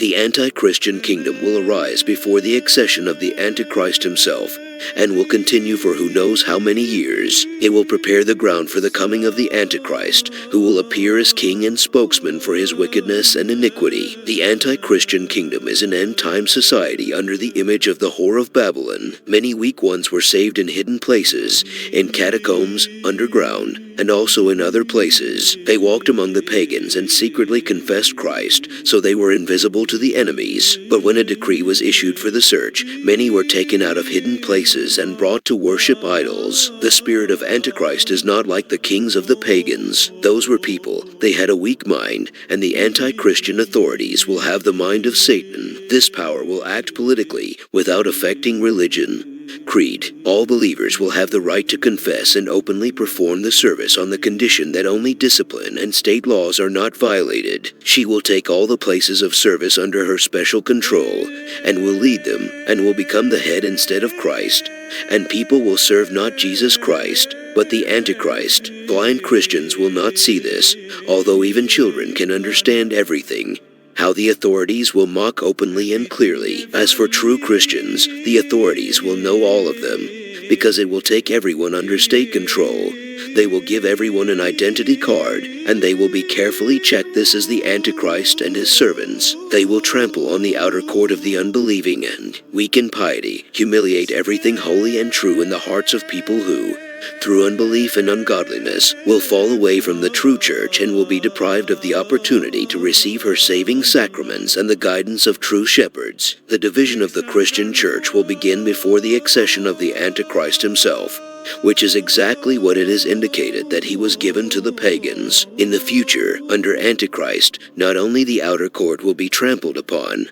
The anti-Christian kingdom will arise before the accession of the Antichrist himself, and will continue for who knows how many years. It will prepare the ground for the coming of the Antichrist, who will appear as king and spokesman for his wickedness and iniquity. The anti-Christian kingdom is an end-time society under the image of the whore of Babylon. Many weak ones were saved in hidden places, in catacombs, underground, and also in other places. They walked among the pagans and secretly confessed Christ, so they were invisible to the enemies. But when a decree was issued for the search, many were taken out of hidden places and brought to worship idols. The spirit of Antichrist is not like the kings of the pagans. Those were people. They had a weak mind, and the anti-Christian authorities will have the mind of Satan. This power will act politically without affecting religion. Creed. All believers will have the right to confess and openly perform the service on the condition that only discipline and state laws are not violated. She will take all the places of service under her special control, and will lead them, and will become the head instead of Christ. And people will serve not Jesus Christ, but the Antichrist. Blind Christians will not see this, although even children can understand everything. How the authorities will mock openly and clearly. As for true Christians, the authorities will know all of them, because it will take everyone under state control. They will give everyone an identity card, and they will be carefully checked. This is the Antichrist and his servants. They will trample on the outer court of the unbelieving and, weak in piety, humiliate everything holy and true in the hearts of people who, through unbelief and ungodliness, will fall away from the true church and will be deprived of the opportunity to receive her saving sacraments and the guidance of true shepherds. The division of the Christian church will begin before the accession of the Antichrist himself, which is exactly what it is indicated that he was given to the pagans. In the future, under Antichrist, not only the outer court will be trampled upon,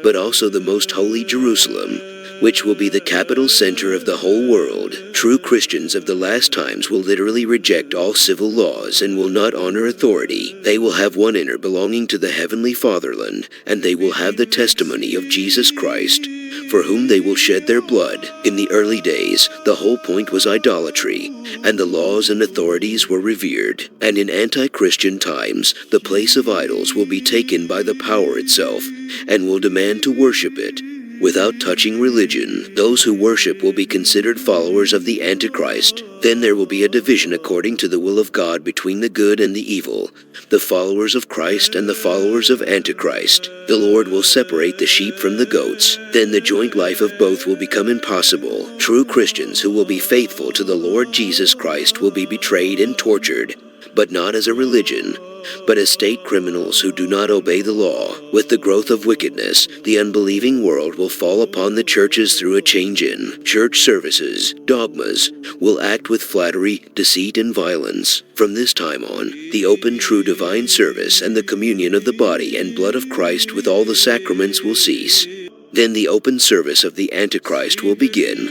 but also the most holy Jerusalem, which will be the capital center of the whole world. True Christians of the last times will literally reject all civil laws and will not honor authority. They will have one inner belonging to the heavenly fatherland, and they will have the testimony of Jesus Christ, for whom they will shed their blood. In the early days, the whole point was idolatry, and the laws and authorities were revered. And in anti-Christian times, the place of idols will be taken by the power itself, and will demand to worship it, without touching religion. Those who worship will be considered followers of the Antichrist. Then there will be a division according to the will of God between the good and the evil, the followers of Christ and the followers of Antichrist. The Lord will separate the sheep from the goats. Then the joint life of both will become impossible. True Christians who will be faithful to the Lord Jesus Christ will be betrayed and tortured, but not as a religion, but as state criminals who do not obey the law. With the growth of wickedness, the unbelieving world will fall upon the churches through a change in church services. Dogmas will act with flattery, deceit, and violence. From this time on, the open, true divine service and the communion of the body and blood of Christ with all the sacraments will cease. Then the open service of the Antichrist will begin.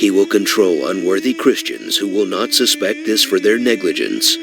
He will control unworthy Christians who will not suspect this for their negligence.